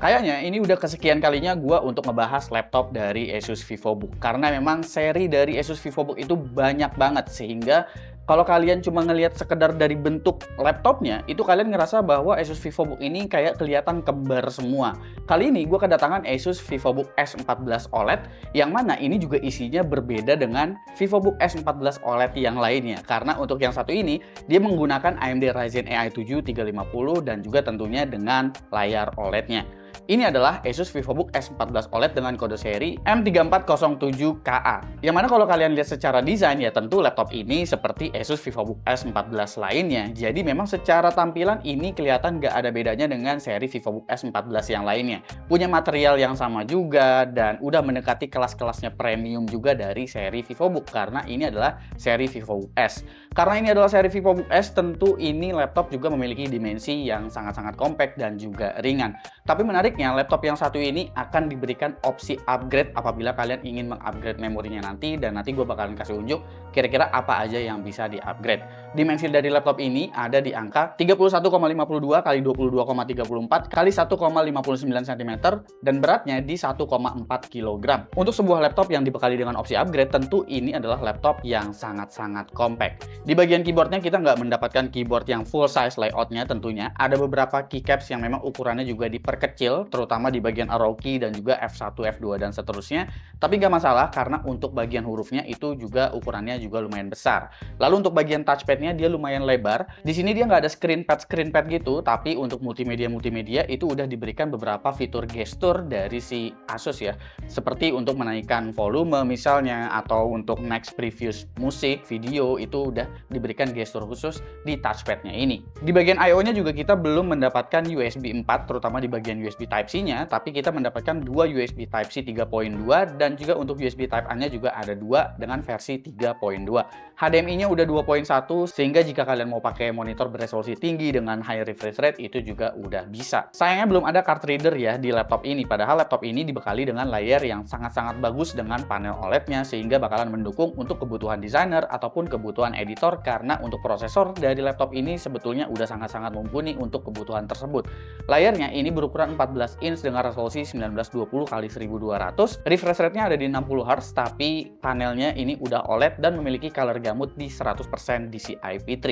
Kayaknya ini udah kesekian kalinya gua untuk ngebahas laptop dari Asus VivoBook. Karena memang seri dari Asus VivoBook itu banyak banget, sehingga kalau kalian cuma ngelihat sekedar dari bentuk laptopnya, itu kalian ngerasa bahwa Asus VivoBook ini kayak kelihatan kembar semua. Kali ini gue kedatangan Asus VivoBook S14 OLED, yang mana ini juga isinya berbeda dengan VivoBook S14 OLED yang lainnya. Karena untuk yang satu ini, dia menggunakan AMD Ryzen AI 7 350 dan juga tentunya dengan layar OLED-nya. Ini adalah Asus VivoBook S14 OLED dengan kode seri M3407KA. Yang mana kalau kalian lihat secara desain, ya tentu laptop ini seperti Asus VivoBook S14 lainnya. Jadi memang secara tampilan ini kelihatan nggak ada bedanya dengan seri VivoBook S14 yang lainnya. Punya material yang sama juga, dan udah mendekati kelas-kelasnya premium juga dari seri VivoBook, karena ini adalah seri VivoBook S. Karena ini adalah seri VivoBook S, tentu ini laptop juga memiliki dimensi yang sangat-sangat compact dan juga ringan. Tapi menariknya, laptop yang satu ini akan diberikan opsi upgrade apabila kalian ingin mengupgrade memorinya nanti, dan nanti gue bakalan kasih unjuk kira-kira apa aja yang bisa di-upgrade. Dimensi dari laptop ini ada di angka 31,52 x 22,34 x 1,59 cm dan beratnya di 1,4 kg. Untuk sebuah laptop yang dibekali dengan opsi upgrade, tentu ini adalah laptop yang sangat-sangat compact. Di bagian keyboardnya kita nggak mendapatkan keyboard yang full size layoutnya tentunya. Ada beberapa keycaps yang memang ukurannya juga diperkecil, terutama di bagian arrow key dan juga F1, F2 dan seterusnya. Tapi nggak masalah karena untuk bagian hurufnya itu juga ukurannya juga lumayan besar. Lalu untuk bagian touchpadnya dia lumayan lebar. Di sini dia nggak ada screen pad gitu, tapi untuk multimedia itu udah diberikan beberapa fitur gestur dari si Asus ya. Seperti untuk menaikkan volume misalnya, atau untuk next preview musik, video, itu udah diberikan gestur khusus di touchpadnya ini. Di bagian I/O-nya juga kita belum mendapatkan USB 4, terutama di bagian USB Type-C-nya, tapi kita mendapatkan dua USB Type-C 3.2 dan juga untuk USB Type-A-nya juga ada dua dengan versi 3.2. HDMI-nya udah 2.1, sehingga jika kalian mau pakai monitor beresolusi tinggi dengan high refresh rate itu juga udah bisa. Sayangnya belum ada card reader ya di laptop ini, padahal laptop ini dibekali dengan layar yang sangat-sangat bagus dengan panel OLED-nya, sehingga bakalan mendukung untuk kebutuhan desainer ataupun kebutuhan editor, karena untuk prosesor dari laptop ini sebetulnya udah sangat-sangat mumpuni untuk kebutuhan tersebut. Layarnya ini berukuran 14 inch dengan resolusi 1920 x 1200, refresh rate-nya ada di 60 Hz, tapi panelnya ini udah OLED dan memiliki color gamut di 100% DCI-P3.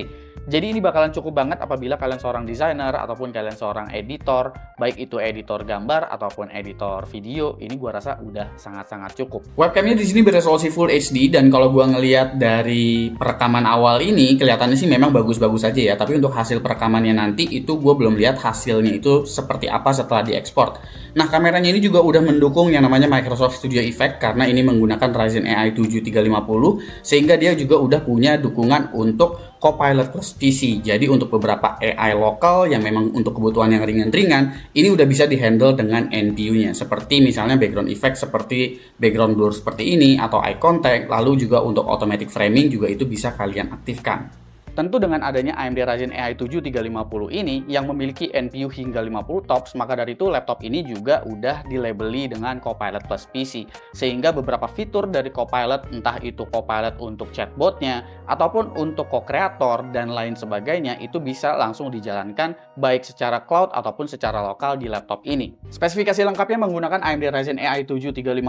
Jadi ini bakalan cukup banget apabila kalian seorang desainer ataupun kalian seorang editor, baik itu editor gambar ataupun editor video, ini gua rasa udah sangat-sangat cukup. Webcamnya di sini beresolusi Full HD, dan kalau gua ngelihat dari perekaman awal ini kelihatannya sih memang bagus-bagus aja ya, tapi untuk hasil perekamannya nanti itu gua belum lihat hasilnya itu seperti apa setelah diekspor. Nah, kameranya ini juga udah mendukung yang namanya Microsoft Studio Effect, karena ini menggunakan Ryzen AI 7 350, sehingga dia juga udah punya dukungan untuk Copilot Plus PC. Jadi untuk beberapa AI lokal yang memang untuk kebutuhan yang ringan-ringan, ini udah bisa dihandle dengan NPU-nya. Seperti misalnya background effect seperti background blur seperti ini, atau eye contact, lalu juga untuk automatic framing juga itu bisa kalian aktifkan. Tentu dengan adanya AMD Ryzen AI 7 350 ini yang memiliki NPU hingga 50 TOPS, maka dari itu laptop ini juga udah dilabeli dengan Copilot Plus PC. Sehingga beberapa fitur dari Copilot, entah itu Copilot untuk chatbotnya, ataupun untuk co-creator dan lain sebagainya, itu bisa langsung dijalankan baik secara cloud ataupun secara lokal di laptop ini. Spesifikasi lengkapnya menggunakan AMD Ryzen AI 7 350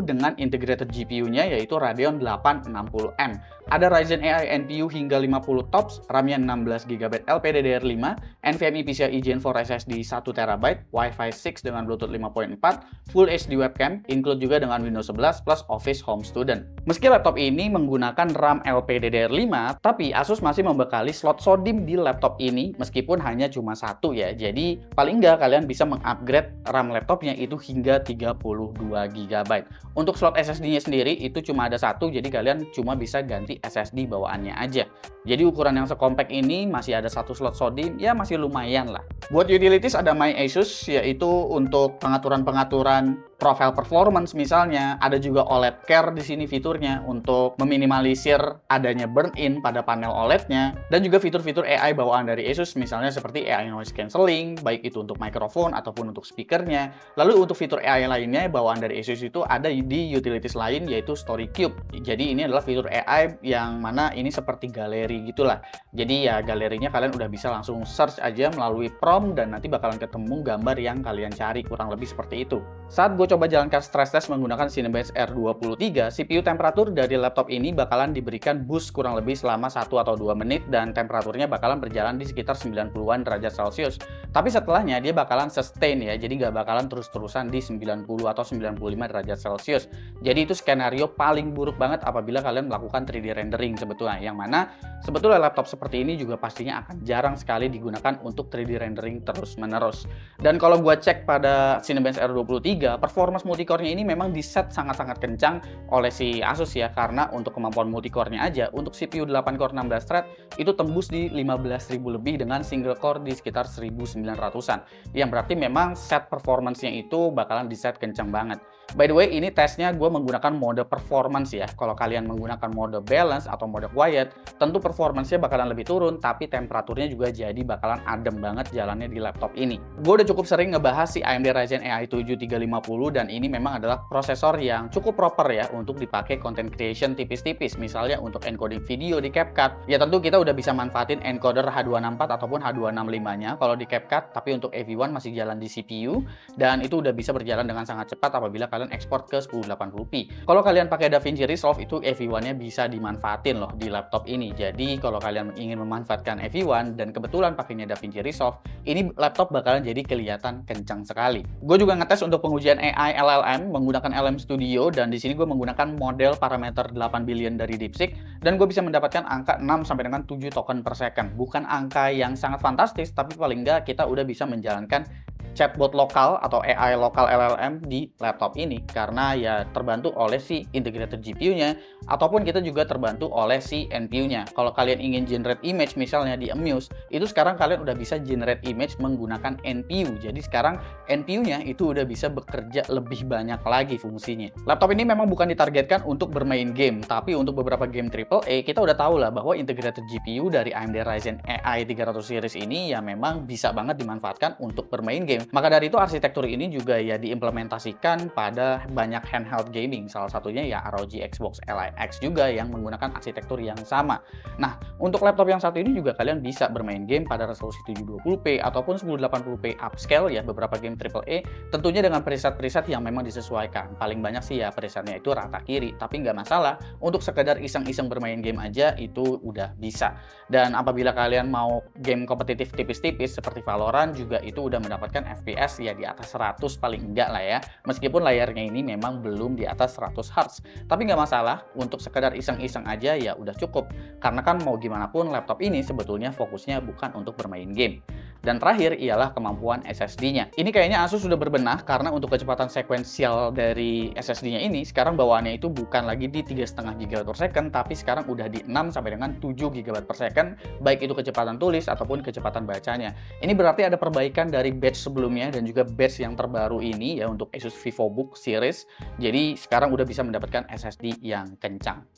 dengan integrated GPU-nya yaitu Radeon 860M. Ada Ryzen AI NPU hingga 50 TOPS, RAM-nya 16GB LPDDR5, NVMe PCIe Gen 4 SSD 1TB, Wi-Fi 6 dengan Bluetooth 5.4, Full HD webcam, include juga dengan Windows 11 plus Office Home Student. Meski laptop ini menggunakan RAM LPDDR5, tapi Asus masih membekali slot SODIMM di laptop ini meskipun hanya cuma satu ya. Jadi paling nggak kalian bisa mengupgrade RAM laptopnya itu hingga 32GB. Untuk slot SSD-nya sendiri itu cuma ada satu, jadi kalian cuma bisa ganti SSD bawaannya aja. Jadi ukuran yang sekompak ini masih ada satu slot SODIMM, ya masih lumayan lah. Buat utilities ada My Asus, yaitu untuk pengaturan-pengaturan profile performance misalnya, ada juga OLED Care di sini fiturnya untuk meminimalisir adanya burn-in pada panel OLED-nya, dan juga fitur-fitur AI bawaan dari Asus misalnya seperti AI noise cancelling, baik itu untuk mikrofon ataupun untuk speakernya. Lalu untuk fitur AI lainnya bawaan dari Asus itu ada di utilities lain, yaitu Story Cube. Jadi ini adalah fitur AI yang mana ini seperti galeri gitulah. Jadi ya galerinya kalian udah bisa langsung search aja melalui prompt dan nanti bakalan ketemu gambar yang kalian cari, kurang lebih seperti itu. Saat gue coba jalankan stress test menggunakan Cinebench R23, CPU temperatur dari laptop ini bakalan diberikan boost kurang lebih selama 1 atau 2 menit dan temperaturnya bakalan berjalan di sekitar 90-an derajat Celcius. Tapi setelahnya dia bakalan sustain ya, jadi nggak bakalan terus-terusan di 90 atau 95 derajat Celcius. Jadi itu skenario paling buruk banget apabila kalian melakukan 3D rendering sebetulnya, yang mana sebetulnya laptop seperti ini juga pastinya akan jarang sekali digunakan untuk 3D rendering terus-menerus. Dan kalau gua cek pada Cinebench R23, performance multicore-nya ini memang di set sangat-sangat kencang oleh si Asus ya, karena untuk kemampuan multicore-nya aja, untuk CPU 8 core 16 thread itu tembus di 15.000 lebih dengan single core di sekitar 1900-an. Yang berarti memang set performance-nya itu bakalan di set kencang banget. By the way, ini tesnya gue menggunakan mode performance ya. Kalau kalian menggunakan mode balance atau mode quiet, tentu performance-nya bakalan lebih turun, tapi temperaturnya juga jadi bakalan adem banget jalannya di laptop ini. Gue udah cukup sering ngebahas si AMD Ryzen AI 7 350 dan ini memang adalah prosesor yang cukup proper ya untuk dipakai content creation tipis-tipis. Misalnya untuk encoding video di CapCut, ya tentu kita udah bisa manfaatin encoder H264 ataupun H265-nya kalau di CapCut, tapi untuk AV1 masih jalan di CPU dan itu udah bisa berjalan dengan sangat cepat apabila kalian ekspor ke 1080p. Kalau kalian pakai DaVinci Resolve itu AV1-nya bisa dimanfaatin loh di laptop ini. Jadi kalau kalian ingin memanfaatkan AV1 dan kebetulan pakainya DaVinci Resolve, ini laptop bakalan jadi kelihatan kencang sekali. Gue juga ngetes untuk pengujian AI LLM menggunakan LM Studio dan di sini gue menggunakan model parameter 8 billion dari DeepSeek dan gue bisa mendapatkan angka 6 sampai dengan 7 token per second. Bukan angka yang sangat fantastis, tapi paling nggak kita udah bisa menjalankan chatbot lokal atau AI lokal LLM di laptop ini karena ya terbantu oleh si integrated GPU-nya ataupun kita juga terbantu oleh si NPU-nya. Kalau kalian ingin generate image misalnya di Amuse, itu sekarang kalian udah bisa generate image menggunakan NPU. Jadi sekarang NPU-nya itu udah bisa bekerja lebih banyak lagi fungsinya. Laptop ini memang bukan ditargetkan untuk bermain game, tapi untuk beberapa game AAA kita udah tahu lah bahwa integrated GPU dari AMD Ryzen AI 300 series ini ya memang bisa banget dimanfaatkan untuk bermain game. Maka dari itu arsitektur ini juga ya diimplementasikan pada banyak handheld gaming, salah satunya ya ROG Xbox Li X juga yang menggunakan arsitektur yang sama. Nah, untuk laptop yang satu ini juga kalian bisa bermain game pada resolusi 720p ataupun 1080p upscale ya, beberapa game AAA tentunya dengan preset-preset yang memang disesuaikan. Paling banyak sih ya presetnya itu rata kiri, tapi nggak masalah, untuk sekedar iseng-iseng bermain game aja itu udah bisa. Dan apabila kalian mau game kompetitif tipis-tipis seperti Valorant juga itu udah mendapatkan FPS ya di atas 100 paling enggak lah ya, meskipun layarnya ini memang belum di atas 100 Hz, tapi nggak masalah, untuk sekedar iseng-iseng aja ya udah cukup, karena kan mau gimana pun laptop ini sebetulnya fokusnya bukan untuk bermain game. Dan terakhir ialah kemampuan SSD-nya. Ini kayaknya Asus sudah berbenah karena untuk kecepatan sekuensial dari SSD-nya ini sekarang bawaannya itu bukan lagi di 3,5 GB per second, tapi sekarang udah di 6 sampai dengan 7 GB per second, baik itu kecepatan tulis ataupun kecepatan bacanya. Ini berarti ada perbaikan dari batch sebelumnya dan juga batch yang terbaru ini ya untuk Asus VivoBook series. Jadi sekarang udah bisa mendapatkan SSD yang kencang.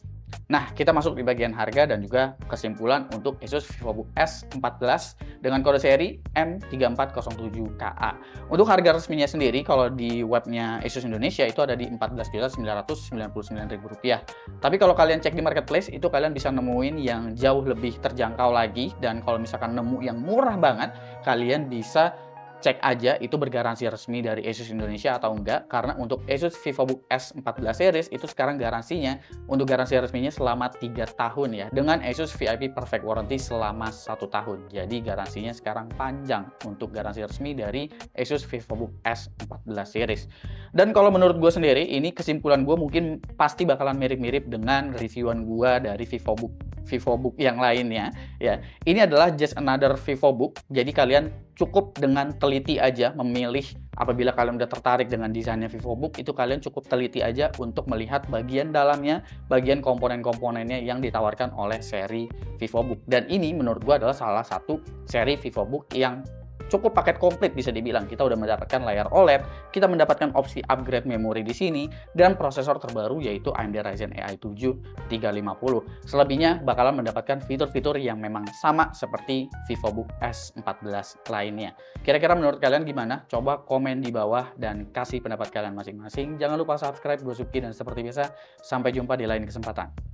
Nah, kita masuk di bagian harga dan juga kesimpulan untuk Asus VivoBook S14 dengan kode seri M3407KA. Untuk harga resminya sendiri, kalau di webnya Asus Indonesia itu ada di Rp14.999.000. Tapi kalau kalian cek di marketplace, itu kalian bisa nemuin yang jauh lebih terjangkau lagi. Dan kalau misalkan nemu yang murah banget, kalian bisa cek aja itu bergaransi resmi dari Asus Indonesia atau enggak, karena untuk Asus VivoBook S14 series itu sekarang garansinya untuk garansi resminya selama 3 tahun ya, dengan Asus VIP Perfect Warranty selama 1 tahun. Jadi garansinya sekarang panjang untuk garansi resmi dari Asus VivoBook S14 series. Dan kalau menurut gue sendiri, ini kesimpulan gue mungkin pasti bakalan mirip-mirip dengan reviewan gue dari VivoBook yang lainnya ya. Ini adalah just another VivoBook, jadi kalian cukup dengan teliti aja memilih. Apabila kalian udah tertarik dengan desainnya VivoBook, itu kalian cukup teliti aja untuk melihat bagian dalamnya, bagian komponen-komponennya yang ditawarkan oleh seri VivoBook. Dan ini menurut gua adalah salah satu seri VivoBook yang cukup paket komplit bisa dibilang. Kita udah mendapatkan layar OLED, kita mendapatkan opsi upgrade memori di sini, dan prosesor terbaru yaitu AMD Ryzen AI 7 350. Selebihnya bakalan mendapatkan fitur-fitur yang memang sama seperti VivoBook S14 lainnya. Kira-kira menurut kalian gimana? Coba komen di bawah dan kasih pendapat kalian masing-masing. Jangan lupa subscribe, gue Subki, dan seperti biasa, sampai jumpa di lain kesempatan.